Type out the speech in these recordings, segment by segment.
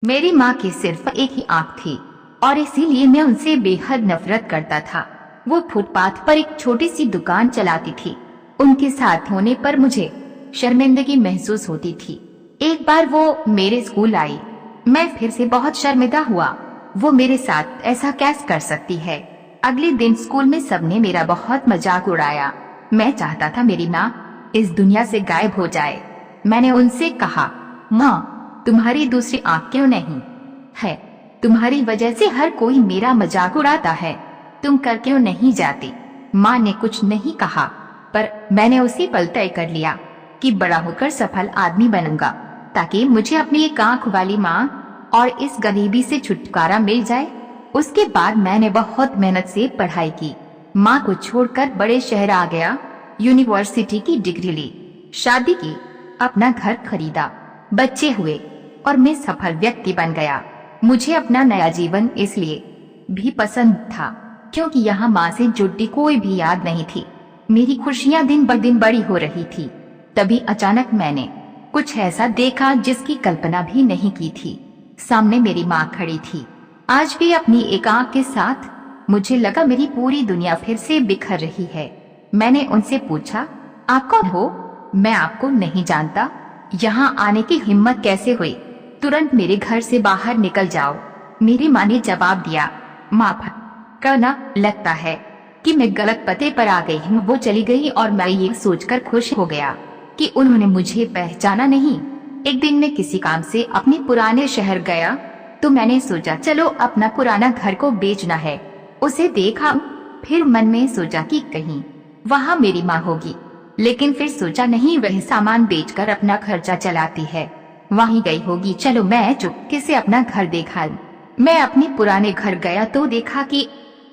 मेरी माँ की सिर्फ एक ही आंख थी और इसीलिए मैं उनसे बेहद नफरत करता था। वो फुटपाथ पर एक छोटी सी दुकान चलाती थी। उनके साथ होने पर मुझे शर्मिंदगी महसूस होती थी। एक बार वो मेरे स्कूल आई। मैं फिर से बहुत शर्मिंदा हुआ। वो मेरे साथ ऐसा कैसे कर सकती है। अगले दिन स्कूल में सबने मेरा बहुत मजाक उड़ाया। मैं चाहता था मेरी माँ इस दुनिया से गायब हो जाए। मैंने उनसे कहा, माँ तुम्हारी दूसरी आंख क्यों नहीं है? तुम्हारी वजह से हर कोई मेरा मजाक उड़ाता है। तुम कर क्यों नहीं जाती? माँ ने कुछ नहीं कहा, पर मैंने उसी पल तय कर लिया कि बड़ा होकर सफल आदमी बनूंगा, ताकि मुझे अपनी एक आंख वाली माँ और इस गरीबी से छुटकारा मिल जाए। उसके बाद मैंने बहुत मेहनत से पढ़ाई की, माँ को छोड़कर बड़े शहर आ गया, यूनिवर्सिटी की डिग्री ली, शादी की, अपना घर खरीदा, बच्चे हुए और मैं सफल व्यक्ति बन गया। मुझे अपना नया जीवन इसलिए भी पसंद था क्योंकि यहाँ माँ से जुड़ी कोई भी याद नहीं थी। मेरी खुशियाँ दिन ब दिन बड़ी हो रही थी। तभी अचानक मैंने कुछ ऐसा देखा जिसकी कल्पना भी नहीं की थी। सामने मेरी माँ खड़ी थी, आज भी अपनी एक आंख के साथ। मुझे लगा मेरी पूरी दुनिया फिर से बिखर रही है। मैंने उनसे पूछा, आप कौन हो? मैं आपको नहीं जानता। यहाँ आने की हिम्मत कैसे हुई? तुरंत मेरे घर से बाहर निकल जाओ। मेरी माँ ने जवाब दिया, माफ करना, लगता है कि मैं गलत पते पर आ गई हूँ। वो चली गई और मैं ये सोचकर खुश हो गया कि उन्होंने मुझे पहचाना नहीं। एक दिन मैं किसी काम से अपने पुराने शहर गया तो मैंने सोचा चलो अपना पुराना घर को बेचना है। उसे देखा, फिर मन में सोचा कि कहीं वहाँ मेरी माँ होगी, लेकिन फिर सोचा नहीं, वह सामान बेचकर अपना खर्चा चलाती है, वहीं गई होगी। चलो मैं चुपके से अपना घर देखा। मैं अपने पुराने घर गया तो देखा कि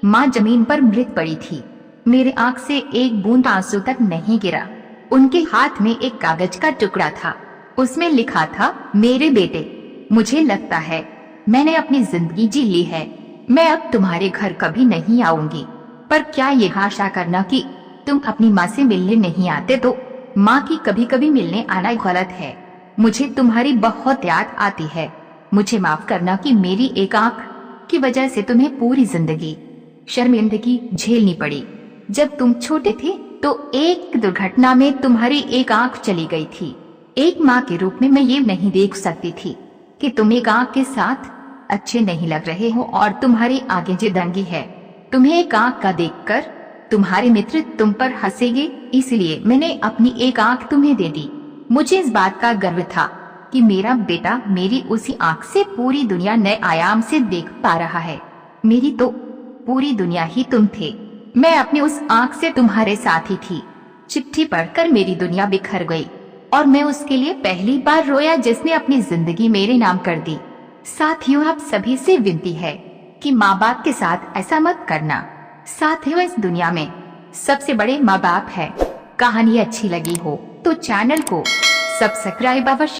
माँ जमीन पर मृत पड़ी थी। मेरे आंख से एक बूंद आंसू तक नहीं गिरा। उनके हाथ में एक कागज का टुकड़ा था, उसमें लिखा था, मेरे बेटे, मुझे लगता है मैंने अपनी जिंदगी जी ली है। मैं अब तुम्हारे घर कभी नहीं आऊंगी, पर क्या ये आशा करना कि तुम अपनी माँ से मिलने नहीं आते तो माँ की कभी कभी मिलने आना गलत है। मुझे तुम्हारी बहुत याद आती है। मुझे माफ करना कि मेरी एक आंख की वजह से तुम्हें पूरी जिंदगी शर्मिंदगी झेलनी पड़ी। जब तुम छोटे थे तो एक दुर्घटना में तुम्हारी एक आंख चली गई थी। एक माँ के रूप में मैं ये नहीं देख सकती थी कि तुम एक आंख के साथ अच्छे नहीं लग रहे हो और तुम्हारी आगे जिदंगी है। तुम्हें एक आंख का देखकर तुम्हारे मित्र तुम पर हंसेंगे, इसलिए मैंने अपनी एक आंख तुम्हें दे दी। मुझे इस बात का गर्व था कि मेरा बेटा मेरी उसी आंख से पूरी दुनिया नए आयाम से देख पा रहा है। मेरी तो पूरी दुनिया ही तुम थे। मैं अपनी उस आंख से तुम्हारे साथ ही थी। चिट्ठी पढ़कर मेरी दुनिया बिखर गई और मैं उसके लिए पहली बार रोया जिसने अपनी जिंदगी मेरे नाम कर दी। साथियों, आप सभी से विनती है कि माँ बाप के साथ ऐसा मत करना। साथियों, इस दुनिया में सबसे बड़े माँ बाप है। कहानी अच्छी लगी हो तो चैनल को सब्सक्राइब अवश्य